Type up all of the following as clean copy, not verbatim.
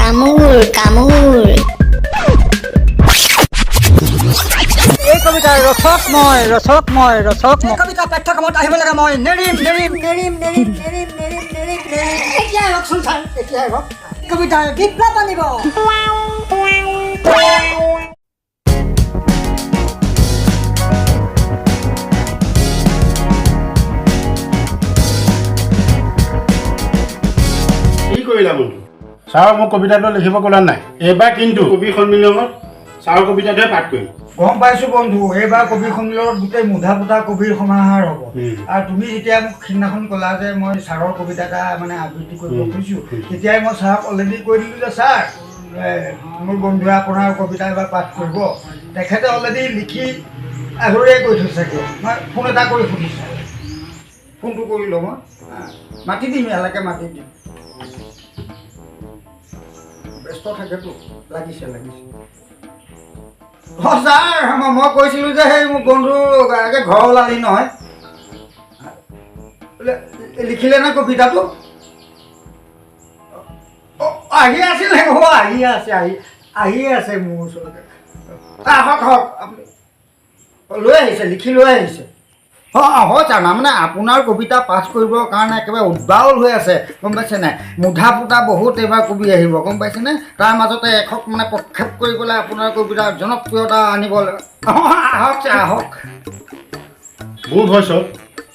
কামোৰ কামোৰ এই কবিতা ৰচকময় কবিতা পাঠ্যক্ৰমত আহিব লাগে মই নেৰিম এতিয়াই হওকচোন ছাৰ এতিয়াই হওক কবিতাৰ বিপ্লৱ আনিব কি কৰিলা বন্ধু ছাৰ মোক কবিতাটো লিখিব ক'লা নাই এইবাৰ কিন্তু কবি সন্মিলনত ছাৰৰ কবিতাটোহে পাঠ কৰিম গম পাইছো বন্ধু এইবাৰ কবি সন্মিলনত গোটেই মুধা পোতা কবিৰ সমাহাৰ হ'ব আৰু তুমি যেতিয়া মোক সিদিনাখন ক'লা যে মই ছাৰৰ কবিতা এটা মানে আবৃত্তি কৰিব খুজিছোঁ তেতিয়াই মই ছাৰক অলৰেডি কৈ দিলোঁ যে ছাৰ মোৰ বন্ধুৱে আপোনাৰ কবিতা এবাৰ পাঠ কৰিব তেখেতে অলৰেডি লিখি আগৰীয়ে কৈ থৈছে চাগে মই ফোন এটা কৰি সুধিছোঁ ফোনটো কৰি লওঁ মই মাতি দিম ইয়ালৈকে মাতি দিম ব্যস্ত থাকেতো লাগিছে ছাৰ মই কৈছিলোঁ যে সেই মোৰ বন্ধু ঘৰ ওলালি নহয় লিখিলে নে কবিতাটো আহি আছিলে আহি আছে মোৰ ওচৰতে আহক আপুনি লৈ আহিছে লিখি লৈ আহিছে হয় ছাৰ মানে আপোনাৰ কবিতা পাঠ কৰিবৰ কাৰণে একেবাৰে উদ্বাউল হৈ আছে গম পাইছে নাই মুধা পোতা বহুত এইবাৰ কবি আহিব গম পাইছেনে তাৰ মাজতে একক মানে প্ৰক্ষেপ কৰি পেলাই আপোনাৰ কবিতাৰ জনপ্ৰিয়তা আনিবলৈ আহক ছাৰ আহক মোৰ ভইচত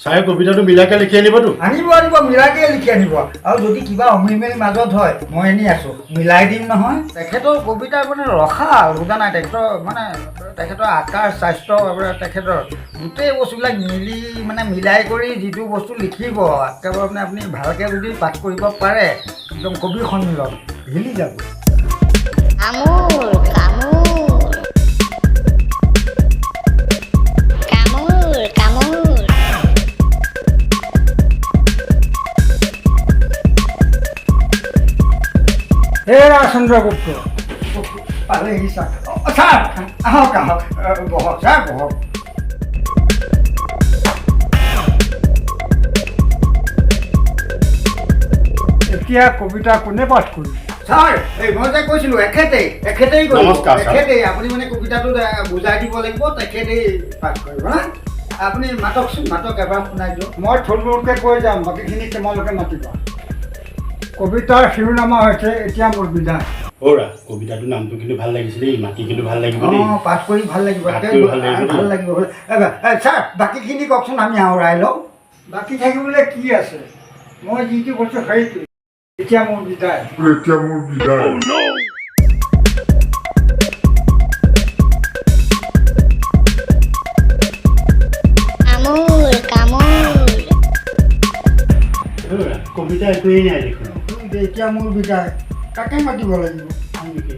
ছাৰে কবিতাটো মিলাকে লিখি আনিবতো আনিব মিলাকে লিখি আনিব আৰু যদি কিবা অমিমেল মাজত হয় মই এনেই আছোঁ মিলাই দিম নহয় তেখেতৰ কবিতাৰ মানে ৰসা বুজা নাই তেখেতৰ আকাৰ স্বাস্থ্য তেখেতৰ গোটেই বস্তুবিলাক মিলাই কৰি যিটো বস্তু লিখিব একেবাৰে মানে আপুনি ভালকৈ যদি পাঠ কৰিব পাৰে একদম কবি সন্মিলন হিলি যাব কামোৰ হে চন্দ্ৰগুপ্ত পালেহি ছাৰ ছাৰ আহক বহক ছাৰ বহক এতিয়া কবিতা কোনে পাঠ কৰিছে ছাৰ মই যে কৈছিলোঁ এখেতেই নমস্কাৰ, ছাৰ। এখেতেই আপুনি মানে কবিতাটো বুজাই দিব লাগিব তেখেতেই পাঠ কৰিব না আপুনি মাতকচোন এবাৰ শুনাই দিয়ক মই থুলমূলকৈ কৈ যাম বাকীখিনি তোমালোকে মাতিবা কবিতাৰ শিৰোনামা হৈছে এতিয়া মোৰ বিদায় হৌৰা কবিতাটোৰ নামটো কিন্তু ভাল লাগিছিলে দেই মাটি কিন্তু ভাল লাগিব দেই পাঠ কৰি ভাল লাগিব পাঠ কৰি ভাল লাগিব। ভাল লাগিব ছাৰ বাকীখিনি কওকচোন আমি আওৰাই লওঁ বাকী থাকিবলৈ কি আছে মই যিটো কৈছো সেইটো এতিয়া মোৰ বিদায় হৌৰা কবিতা একোৱেই নাই দেখোন এতিয়া মোৰ বিদায় কাকে মাতিব লাগিব হয় নেকি?